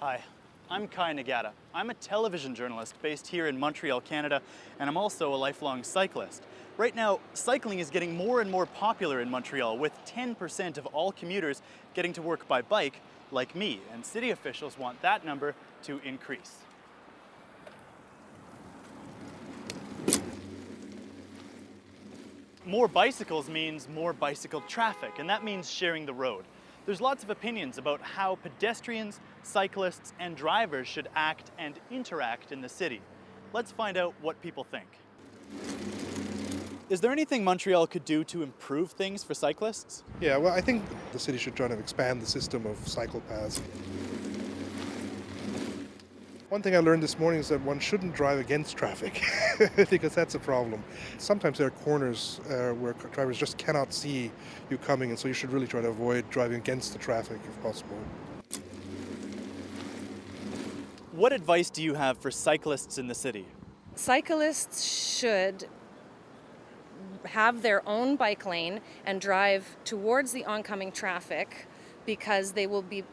Hi, I'm Kai Nagata. I'm a television journalist based here in Montreal, Canada, and I'm also a lifelong cyclist. Right now, cycling is getting more and more popular in Montreal, with 10% of all commuters getting to work by bike, like me, and city officials want that number to increase. More bicycles means more bicycle traffic, and that means sharing the road. There's lots of opinions about how pedestrians, cyclists, and drivers should act and interact in the city. Let's find out what people think. Is there anything Montreal could do to improve things for cyclists? Yeah, well, I think the city should try to expand the system of cycle paths. One thing I learned this morning is that one shouldn't drive against traffic because that's a problem. Sometimes there are corners where drivers just cannot see you coming, and so you should really try to avoid driving against the traffic if possible. What advice do you have for cyclists in the city? Cyclists should have their own bike lane and drive towards the oncoming traffic because they will be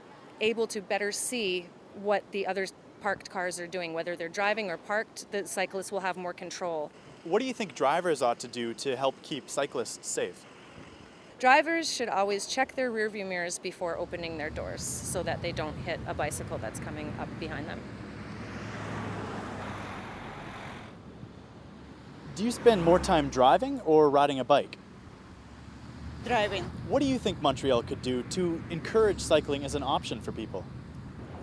able to better see what the other parked cars are doing. Whether they're driving or parked, the cyclists will have more control. What do you think drivers ought to do to help keep cyclists safe? Drivers should always check their rearview mirrors before opening their doors so that they don't hit a bicycle that's coming up behind them. Do you spend more time driving or riding a bike? Driving. What do you think Montreal could do to encourage cycling as an option for people?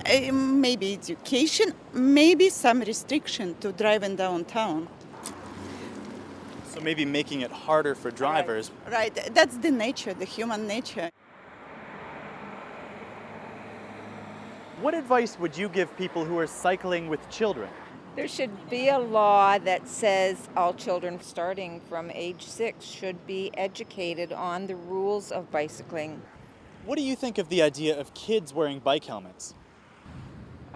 Maybe education, maybe some restriction to driving downtown. So maybe making it harder for drivers. Right, that's the nature, the human nature. What advice would you give people who are cycling with children? There should be a law that says all children starting from age 6 should be educated on the rules of bicycling. What do you think of the idea of kids wearing bike helmets?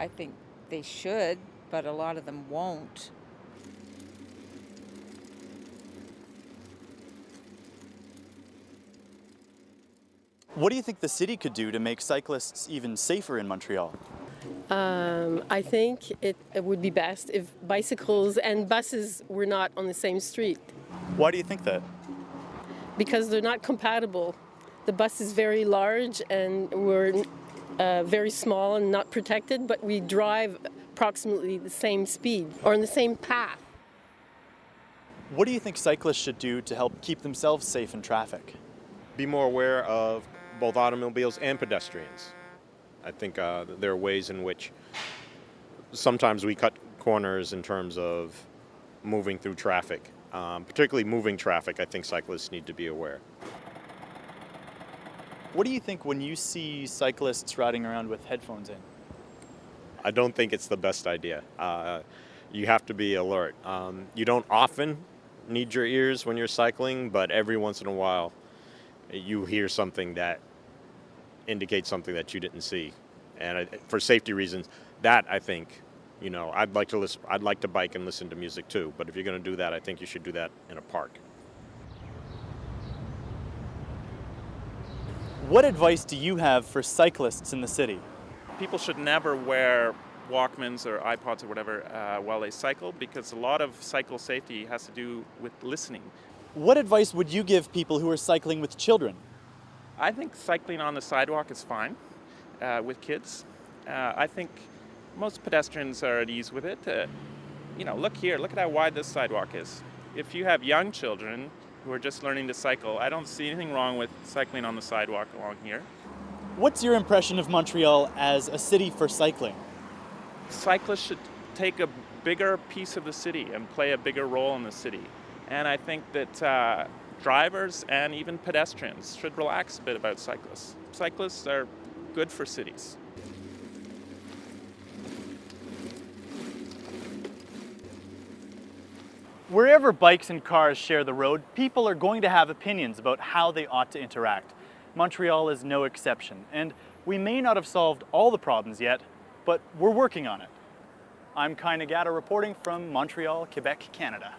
I think they should, but a lot of them won't. What do you think the city could do to make cyclists even safer in Montreal? I think it would be best if bicycles and buses were not on the same street Why do you think that? because they're not compatible. The bus is very large and we're very small and not protected, but we drive approximately the same speed or in the same path. What do you think cyclists should do to help keep themselves safe in traffic? Be more aware of both automobiles and pedestrians. I think there are ways in which sometimes we cut corners in terms of moving through traffic. Particularly moving traffic, I think cyclists need to be aware. What do you think when you see cyclists riding around with headphones in? I don't think it's the best idea. You have to be alert. You don't often need your ears when you're cycling, but every once in a while you hear something that indicates something that you didn't see. And for safety reasons, that I think, I'd like to bike and listen to music too, but if you're going to do that, I think you should do that in a park. What advice do you have for cyclists in the city? People should never wear Walkmans or iPods or whatever while they cycle, because a lot of cycle safety has to do with listening. What advice would you give people who are cycling with children? I think cycling on the sidewalk is fine with kids. I think most pedestrians are at ease with it. Look here, look at how wide this sidewalk is. If you have young children who are just learning to cycle, I don't see anything wrong with cycling on the sidewalk along here. What's your impression of Montreal as a city for cycling? Cyclists should take a bigger piece of the city and play a bigger role in the city. And I think that drivers and even pedestrians should relax a bit about cyclists. Cyclists are good for cities. Wherever bikes and cars share the road, people are going to have opinions about how they ought to interact. Montreal is no exception, and we may not have solved all the problems yet, but we're working on it. I'm Kai Nagata reporting from Montreal, Quebec, Canada.